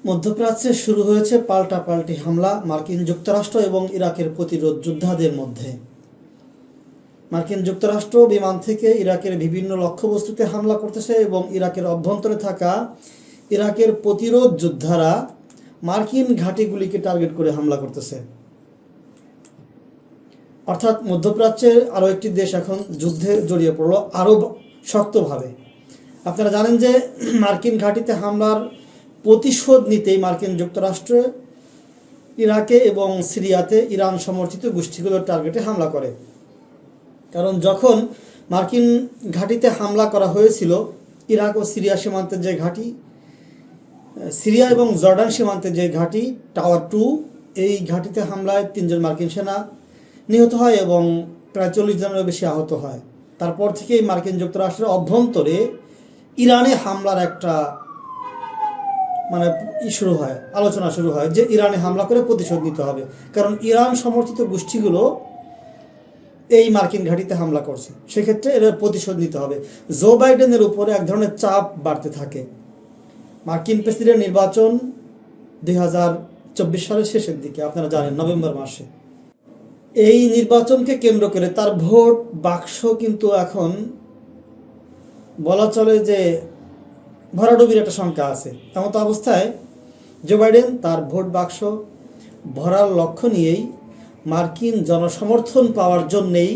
মধ্যপ্রাচ্যে শুরু হয়েছে পাল্টাপাল্টি হামলা মার্কিন যুক্তরাষ্ট্র এবং ইরাকের প্রতিরোধ যোদ্ধাদের মধ্যে। মার্কিন যুক্তরাষ্ট্র বিমান থেকে ইরাকের বিভিন্ন লক্ষ্যবস্তুতে হামলা করতেছে এবং ইরাকের অভ্যন্তরে থাকা ইরাকের প্রতিরোধ যোদ্ধারা মার্কিন ঘাঁটিগুলিকে টার্গেট করে হামলা করতেছে। অর্থাৎ মধ্যপ্রাচ্যের আরও একটি দেশ এখন যুদ্ধে জড়িয়ে পড়লো আরও শক্তভাবে। আপনারা জানেন যে মার্কিন ঘাঁটিতে হামলার প্রতিশোধ নিতেই মার্কিন যুক্তরাষ্ট্র ইরাকে এবং সিরিয়াতে ইরান সমর্থিত গোষ্ঠীগুলোর টার্গেটে হামলা করে। কারণ যখন মার্কিন ঘাঁটিতে হামলা করা হয়েছিল, ইরাক ও সিরিয়া সীমান্তের যে ঘাঁটি, সিরিয়া এবং জর্ডান সীমান্তের যে ঘাঁটি টাওয়ার 2, এই ঘাঁটিতে হামলায় 3 জন মার্কিন সেনা নিহত হয় এবং প্রায় 40 জনেরও বেশি আহত হয়। তারপর থেকেই মার্কিন যুক্তরাষ্ট্রের অভ্যন্তরে ইরানে হামলার একটা শুরু হয়, আলোচনা শুরু হয় যে ইরানে হামলা করে প্রতিশোধ নিতে হবে। কারণ ইরান সমর্থিত গোষ্ঠীগুলো এই মার্কিন ঘাঁটিতে হামলা করছে, সেক্ষেত্রে এর প্রতিশোধ নিতে হবে। জো বাইডেনের উপরে এক ধরনের চাপ বাড়তে থাকে। মার্কিন প্রেসিডেন্ট নির্বাচন 2024 সালের শেষের দিকে, আপনারা জানেন, নভেম্বর মাসে। এই নির্বাচনকে কেন্দ্র করে তার ভোট বাক্স কিন্তু এখন বলা চলে যে ভরাডুবির একটা শঙ্কা আছে। এমত অবস্থায় জো বাইডেন তার ভোট বাক্স ভরার লক্ষ্য নিয়েই মার্কিন জনসমর্থন পাওয়ার জন্যেই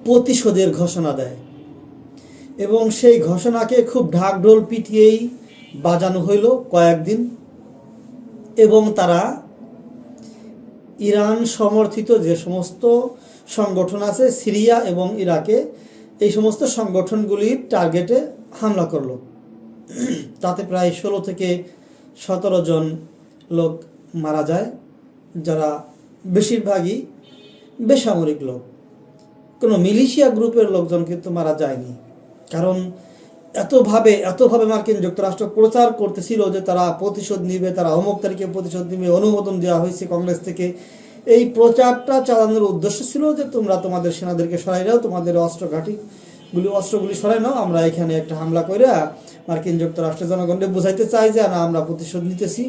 প্রতিশোধের ঘোষণা দেয় এবং সেই ঘোষণাকে খুব ঢাকঢোল পিটিয়েই বাজানো হইল কয়েকদিন। এবং তারা ইরান সমর্থিত যে সমস্ত সংগঠন আছে সিরিয়া এবং ইরাকে, এই সমস্ত সংগঠনগুলির টার্গেটে হামলা করলো। তাতে প্রায় 16 থেকে 17 জন লোক মারা যায়, যারা বেশিরভাগই বেসামরিক লোক। কোনো মিলিশিয়া গ্রুপের লোকজন কিন্তু মারা যায়নি। কারণ এতভাবে মার্কিন যুক্তরাষ্ট্র প্রচার করতেছিল যে তারা প্রতিশোধ নিবে, তারা অমুক তারিখে প্রতিশোধ নিবে, অনুমোদন দেওয়া হয়েছে কংগ্রেস থেকে। এই প্রচারটা চালানোর উদ্দেশ্য ছিল যে তোমরা তোমাদের সেনাদেরকে সরাই নাও, তোমাদের অস্ত্রগুলি সরাই নাও, আমরা এখানে একটা হামলা করে মার্কিন যুক্তরাষ্ট্রের জনগণকে বুঝাইতে চাই যে না, আমরা প্রতিশোধ নিতেছি।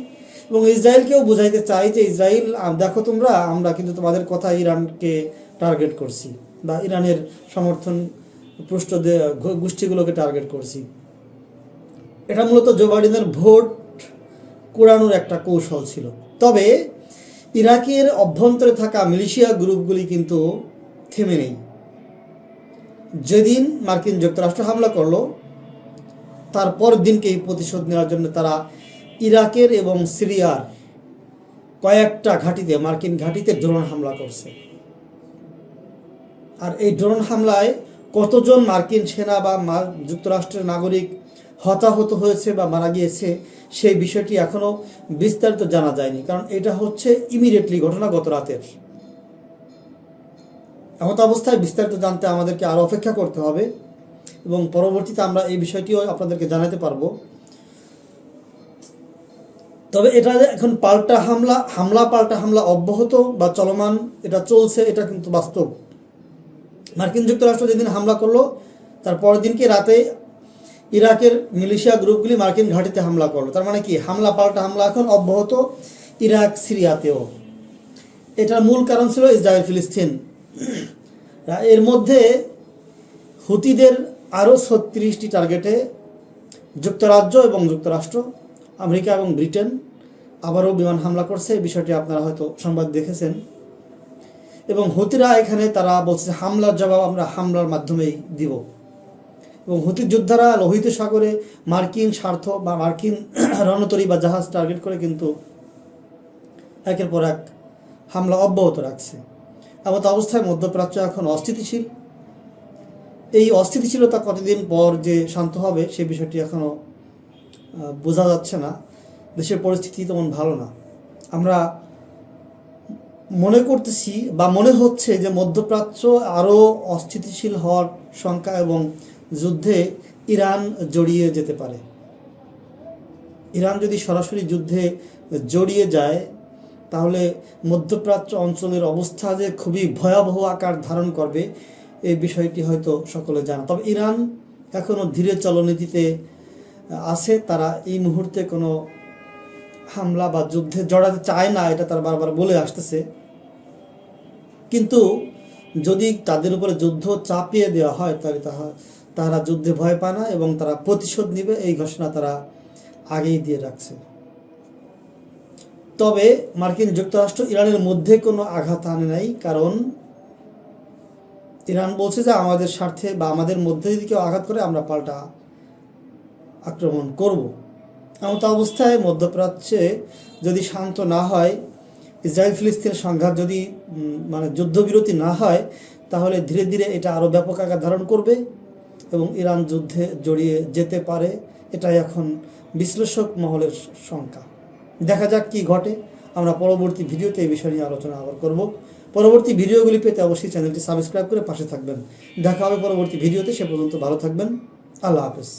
এবং ইসরায়েলকেও বুঝাইতে চাই যে ইসরায়েল, দেখো তোমরা, আমরা কিন্তু তোমাদের কথা ইরানকে টার্গেট করছি বা ইরানের সমর্থন পৃষ্ঠ গোষ্ঠীগুলোকে টার্গেট করছি। এটা মূলত জো বাইডেনের ভোট কুড়ানোর একটা কৌশল ছিল। তবে ইরাকের অভ্যন্তরে থাকা মিলিশিয়া গ্রুপগুলি কিন্তু থেমে নেই। যেদিন মার্কিন যুক্তরাষ্ট্র হামলা করলো, তারপর দিনকেই প্রতিশোধ নেওয়ার জন্য তারা ইরাকের এবং সিরিয়ার কয়েকটা ঘাঁটিতে, মার্কিন ঘাঁটিতে ড্রোন হামলা করছে। আর এই ড্রোন হামলায় কতজন মার্কিন সেনা বা যুক্তরাষ্ট্রের নাগরিক হতাহত হয়েছে বা মারা গিয়েছে, সেই বিষয়টি এখনও বিস্তারিত জানা যায়নি। কারণ এটা হচ্ছে ইমিডিয়েটলি ঘটনা গত রাতের। এমত অবস্থায় বিস্তারিত জানতে আমাদেরকে আরও অপেক্ষা করতে হবে এবং পরবর্তীতে আমরা এই বিষয়টিও আপনাদেরকে জানাতে পারবো। তবে এটা এখন পাল্টা হামলা অব্যাহত বা চলমান, এটা চলছে, এটা কিন্তু বাস্তব। মার্কিন যুক্তরাষ্ট্র যেদিন হামলা করলো, তার পরের দিনকে রাতে ইরাকের মিলিশিয়া গ্রুপগুলি মার্কিন ঘাঁটিতে হামলা করলো। তার মানে কি, পাল্টা হামলা এখন অব্যাহত ইরাক সিরিয়াতেও। এটার মূল কারণ ছিল ইসরায়েল ফিলিস্তিন। এর মধ্যে হুতিদের আরও 36টি টার্গেটে যুক্তরাজ্য এবং যুক্তরাষ্ট্র, আমেরিকা এবং ব্রিটেন আবারও বিমান হামলা করছে। এই বিষয়টি আপনারা হয়তো সংবাদ দেখেছেন। এবং হুতিরা এখানে তারা বলছে হামলার জবাব আমরা হামলার মাধ্যমেই দিব। এবং হুতির যোদ্ধারা লোহিত সাগরে মার্কিন স্বার্থ বা মার্কিন রণতরী বা জাহাজ টার্গেট করে কিন্তু একের পর এক হামলা অব্যাহত রাখছে। এমত অবস্থায় মধ্যপ্রাচ্য এখন অস্থিতিশীল। এই অস্থিতিশীলতা কতদিন পর যে শান্ত হবে সে বিষয়টি এখনও বোঝা যাচ্ছে না। দেশের পরিস্থিতি তেমন ভালো না। আমরা মনে করতেছি বা মনে হচ্ছে যে মধ্যপ্রাচ্য আরও অস্থিতিশীল হওয়ার শঙ্কা এবং যুদ্ধে ইরান জড়িয়ে যেতে পারে। ইরান যদি সরাসরি যুদ্ধে জড়িয়ে যায়, তাহলে মধ্যপ্রাচ্য অঞ্চলের অবস্থা যে খুবই ভয়াবহ আকার ধারণ করবে, এই বিষয়টি হয়তো সকলে জানা। তবে ইরান এখনও ধীরে চলনীতিতে আছে। তারা এই মুহূর্তে কোনো হামলা বা যুদ্ধে জড়াতে চায় না, এটা তারা বারবার বলে আসতেছে। কিন্তু যদি তাদের উপরে যুদ্ধ চাপিয়ে দেওয়া হয় তাহলে তারা যুদ্ধে ভয় পায় না এবং তারা প্রতিশোধ নেবে, এই ঘোষণা তারা আগেই দিয়ে রাখছে। তবে মার্কিন যুক্তরাষ্ট্র ইরানের মধ্যে কোনো আঘাত আনে নাই, কারণ ইরান বলছে যে আমাদের স্বার্থে বা আমাদের মধ্যে যদি কেউ আঘাত করে আমরা পাল্টা আক্রমণ করব। এমত অবস্থায় মধ্যপ্রাচ্যে যদি শান্ত না হয়, ইসরায়েল ফিলিস্তিনের সংঘাত যদি মানে যুদ্ধবিরতি না হয়, তাহলে ধীরে ধীরে এটা আরও ব্যাপক আকার ধারণ করবে এবং ইরান যুদ্ধে জড়িয়ে যেতে পারে। এটাই এখন বিশ্লেষক মহলের শঙ্কা। দেখা যাক কি ঘটে। আমরা পরবর্তী ভিডিওতে এই বিষয় নিয়ে আলোচনা আবার করব। পরবর্তী ভিডিওগুলি পেতে অবশ্যই চ্যানেলটি সাবস্ক্রাইব করে পাশে থাকবেন। দেখা হবে পরবর্তী ভিডিওতে। সে পর্যন্ত ভালো থাকবেন। আল্লাহ হাফেজ।